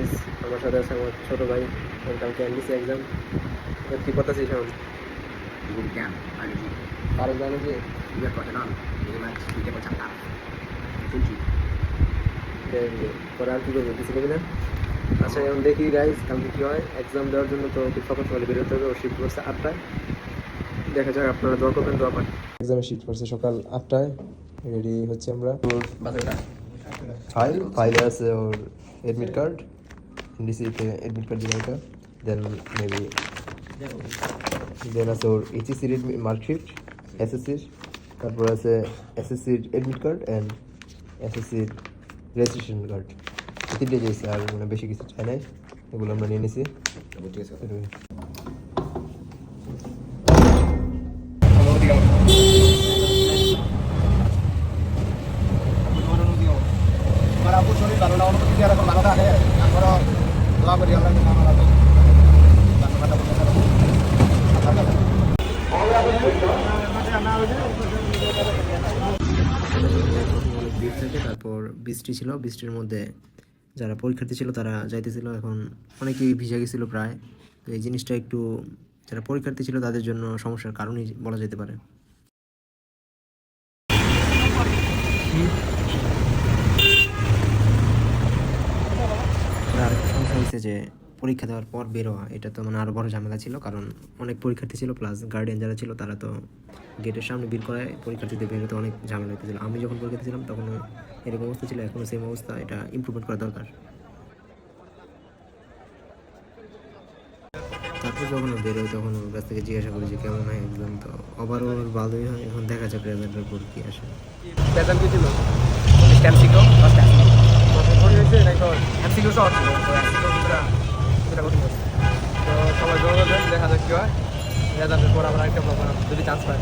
Guys, আমার সাথে আছে আমার ছোট ভাই। কালকে এনডিসি এক্সাম। কি করতেছিস এখন? কারণ জানো কি পরে আর কি করবো, কিছু করবি না। আচ্ছা এখন দেখি গাইস কালকে কি হয়। এক্সাম দেওয়ার জন্য তো খুব সকাল সকালে বেরোতে হবে। ও শিফট করছে 8টায়। দেখা যাক, আপনারা দোয়া করবেন, দোয়া পান। এক্সামে শিফট করছে সকাল 8টায়। রেডি হচ্ছে আমরা। ফাইলে আছে ওর এডমিট কার্ড, এনডিসিতে এডমিট কার্ড দিলাম এটা। দেন আছে ওর এইচএসসির মার্কশিট, এসএসসির, তারপর আছে এসএসসির এডমিট কার্ড অ্যান্ড এসএসসির রেজিস্ট্রেশন কার্ড। তিনটে চাইছে, আর মানে বেশি কিছু চাই নাই। এগুলো আমরা নিয়ে নিছি। ঠিক আছে। শরীর ভালো না অনুমতি দিয়ে ভালো থাকে আমরা দোয়া করি আল্লাহ ভিড় থাকে। তারপর বৃষ্টি ছিল, বৃষ্টির মধ্যে যারা পরীক্ষার্থী ছিল তারা যাইতেছিল। এখন অনেকেই ভিজে গেছিল প্রায়। তো এই জিনিসটা একটু যারা পরীক্ষার্থী ছিল তাদের জন্য সমস্যার কারণই বলা যেতে পারে। আরেকটা সমস্যা হয়েছে যে পরীক্ষা দেওয়ার পর বের হওয়া, এটা তো মানে আরও বড় ঝামেলা ছিল। কারণ অনেক পরীক্ষার্থী ছিল, প্লাস গার্ডিয়ান যারা ছিল তারা তো গেটের সামনে ভিড় করায় পরীক্ষার্থীদের বের হতে অনেক ঝামেলা হতেছিল। আমি যখন পরীক্ষার্থী ছিলাম তখনও এরকম অবস্থা ছিল, এখনও সেম অবস্থা। এটা ইমপ্রুভমেন্ট করা দরকার। তারপর যখন বেরোয় তখন ওর কাছ থেকে জিজ্ঞাসা করি যে কেমন হয় এক্সাম। তো ওভারঅল ভালোই হয়। এখন দেখা যাক রেজাল্টের পর কি আসে। বেতন কি ছিল এমসিকিউ ফার্স্ট হয়েছে নাকি এমসিকিউ শর্ট এমসিকিউ দুটা কঠিন হচ্ছে। তো সবাই জোর দেখা যাক কি হয়। রেজাল্টের পর আমরা একটা যদি চান্স পাই।